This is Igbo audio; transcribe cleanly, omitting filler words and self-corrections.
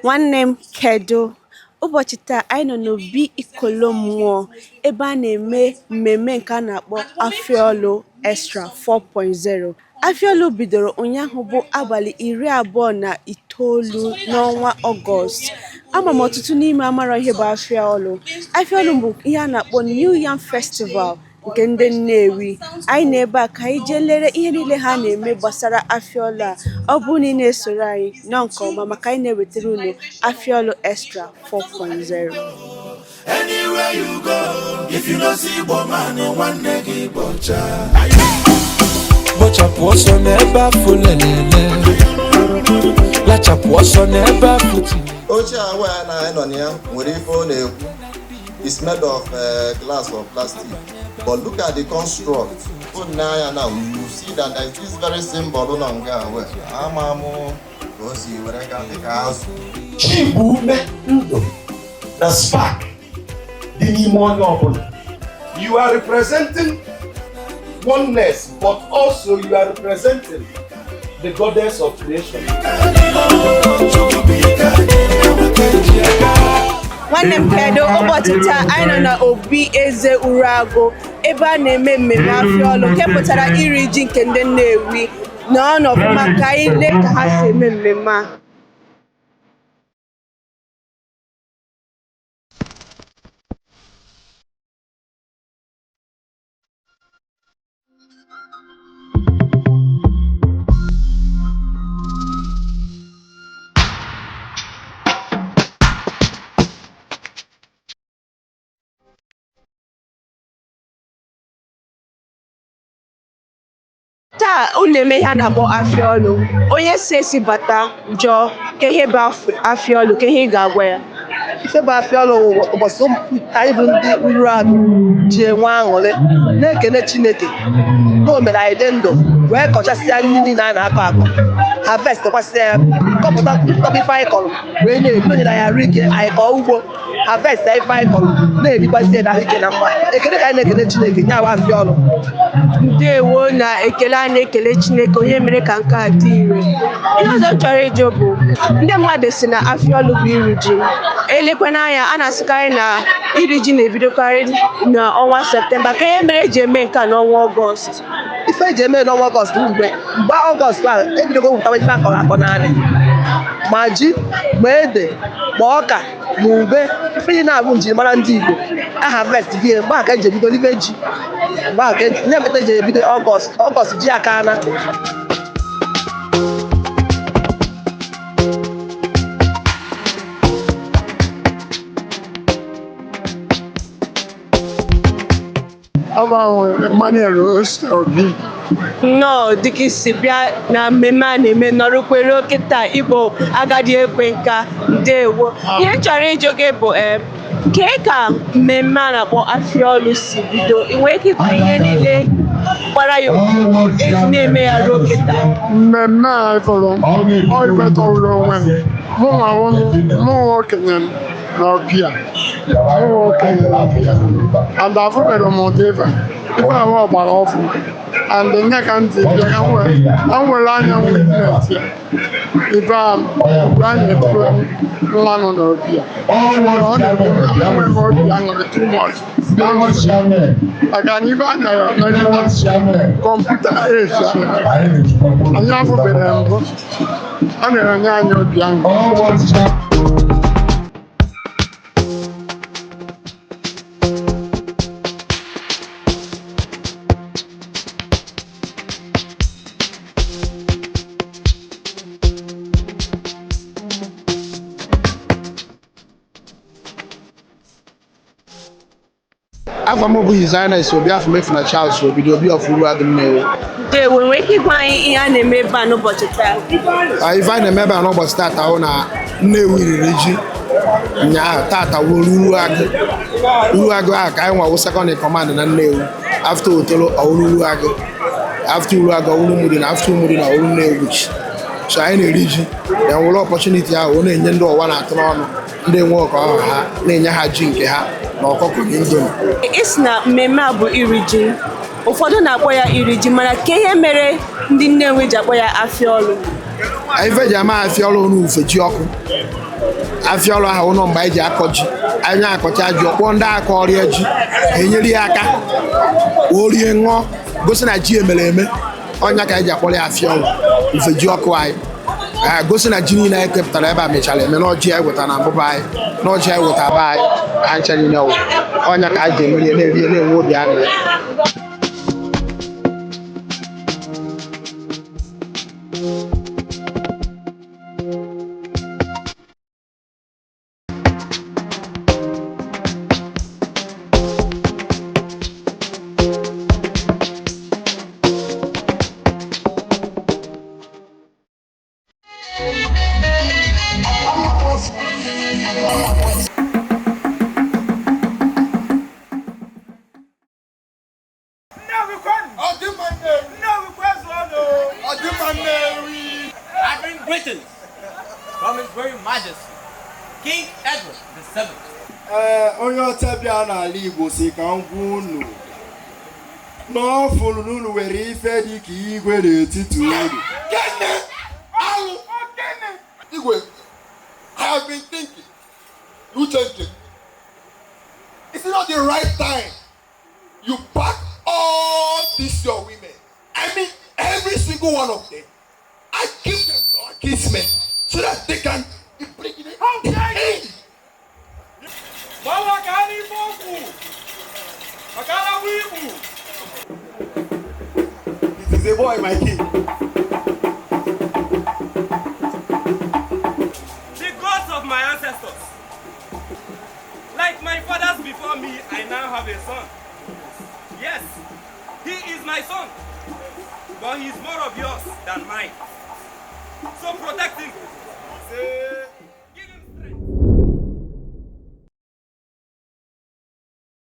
Nwanne m kedu ụbọchị taa anyị nọ n'obi ikolo mmụọ ebe a na-eme mmemme nke a na-akpọ AFIAOLU Extra 4.0. AFIAOLU bidoro ụnyaahụ bụ abalị 29 n'ọnwa Ọgọst. Ama m ọtụtụ n'ime amara ihe bụ AFIAOLU. AFIAOLU bụ ihe a na-akpọ New Yam Festival nke ndị Nnewi. Anyị na-ebe a ka anyị jee lere ihe niile ha na-eme gbasara AFIAOLU a. Ọ bụ na ị na-esoro anyị nọ nke ọma maka anyị na-ewetara unu AFIAOLU Extra 4.0. Anywhere you go, if you don't see Igbo man, nwanne gị bọcha. Bọchapụ ọsọ n'ebe afọ lelele, lachapụ ọsọ n'ebe afọ tinye. Oche awa na nọ ya nwere ife ọ na-ekwu. It's made of glass or plastic, but look at the construct. Now you see that there is this very symbol on the The spark, the pneumonia. You are representing oneness, but also you are representing the goddess of creation. Nwanne m kedu ụbọchị taa anyị nọ na obi eze Urago ebe a na-eme mmemme AFIAOLU nke pụtara iri ji nke ndị Nnewi na ọnọfụma ka anyị lee ka ha si eme mmemme a. Taa unu eme ihe a na-akpọ AFIAOLU. Onye si esi bata jụọ ka ihe bụ AFIAOLU, ka ihe ị ga-agwa ya. Ife bụ AFIAOLU ụbọchị anyị bụ ndị Urago ji enwe aṅụrị na-ekene Chineke na o mere anyị dị ndụ wee kọchasịa ndị niile a na-akọ akọ harvest kwasịa ya kọpụta ife anyị kọrọ wee na-ebi onye na ya nri ike anyị kọọ ugbo harvest ife anyị kọrọ na-erikwasị na ike na mma ekele ka anyị na-ekele Chineke nye awa AFIAOLU. Ndewo na ekele a na-ekele Chineke onye mere ka nke a dị ire. Ihe ọzọ m chọrọ ịjụ bụ ndị mmadụ si na AFIAOLU bụ iri ji. Elekwana anya a na-asịkarị na iri ji na-ebidokarị n'ọnwa Septemba ka ihe mere eji eme nke a n'ọnwa Ọgọst. Ife eji eme n'ọnwa Ọgọst mgbe Ọgọst a ebidogo wụtawa ife akọrọ akọ naanị ma ji ma ede ma ọka ma ube ife ihe na-abụ njirimara ndị Igbo a harvest gị mgbe aka eji ebido ife ji mgbe aka na-emeta eji ebido Ọgọst ji aka na Nnọọ dịka isi bịa na mmemme a na-eme nọrọkwere oke taa Igbo agadi ekwe nka. Ndewo. Ihe m chọrọ ịjụ gị bụ kee ka mmemme a na-akpọ AFIAOLU si bido? Ị nwere ike ịkọ ihe niile gbara ya eji na-eme ya ruo oke taa? Mmemme a ịfọrọ ife tọrọ onwe mụ okenye n'Ọpịa and afụbere m ụdị ife ahụ ọgbara ọfụ and nye ka ntị bịa ka nwere anya witness ya ife a mgbe a na-ebu mmanụ n'Ọpịa ọ na-enwe m obi aṅụrị too much maka na ife anya ya kọmputa age anyị afụbere mbụ ọ na-enye anyị obi aṅụrị. Afọ m bụ His Highness Obi afọ mefu na Charles Obido Obi of Urago Nnewi. Ndewo, nwere ike ịgwa anyị ihe a na-eme ebe a n'ụbọchị taa? Ife anyị na-eme ebe a n'ụbọchị tata hụ na Nnewi riri ji nyaa tata wuru Urago ahụ ka anyị nwawo second in command na Nnewi after Otolo ọwụrụ Urago after Urago ọwụrụ Umudi na after Umudi na ọwụrụ Nnewi. So anyị na-eri ji na nwere opportunity ahụ ọ na-enye ndị ọwa na-atụ n'ọnụ ndị nwe ọkọ ahụ ha na-enye ha ji nke ha na ọkụkọ na indomi. Isi na mmemme a bụ iri ji. Ụfọdụ na-akpọ ya iri ji mana ka ihe mere ndị Nnewi ji akpọ ya AFIAOLU? Ife ji ama AFIAOLU n'ufe ji ọkụ Afia Olu ahụ ụlọ mgbe anyị ji akọ ji anyị akọcha ji ọkpọ ndị aka ọrịa ji enyere ya aka orie ṅụọ gosi na ji emere eme ọnya ka anyị ji akpọrọ ya Afia Olu ife ji ọkụ anyị gosi na ji niile anyị kepụtara ebe a mechara eme n'ọjị anyị weta na mbụba anyị n'ọjị anyị weta be anyị ncha niile ọnya ka anyị ji emeri na-eri na-enwe obi aṅụrị. I bring greetings from His very Majesty, King Edward VII. Onye ọcha bịa n'ala Igbo si ka m gwa unu n'ọfụrụ n'unu nwere ife dị ka igwe n'etiti unu. Igwe, I have been thinking, you thinking, is it not the right time you pack all these your women? I mean, every single one of them. I give them to our kinsmen so that they can bring it in. This is a boy, my king. The gods of my ancestors. Like my fathers before me, I now have a son. Yes, he is my son. But he is more of yours than mine. So protect him.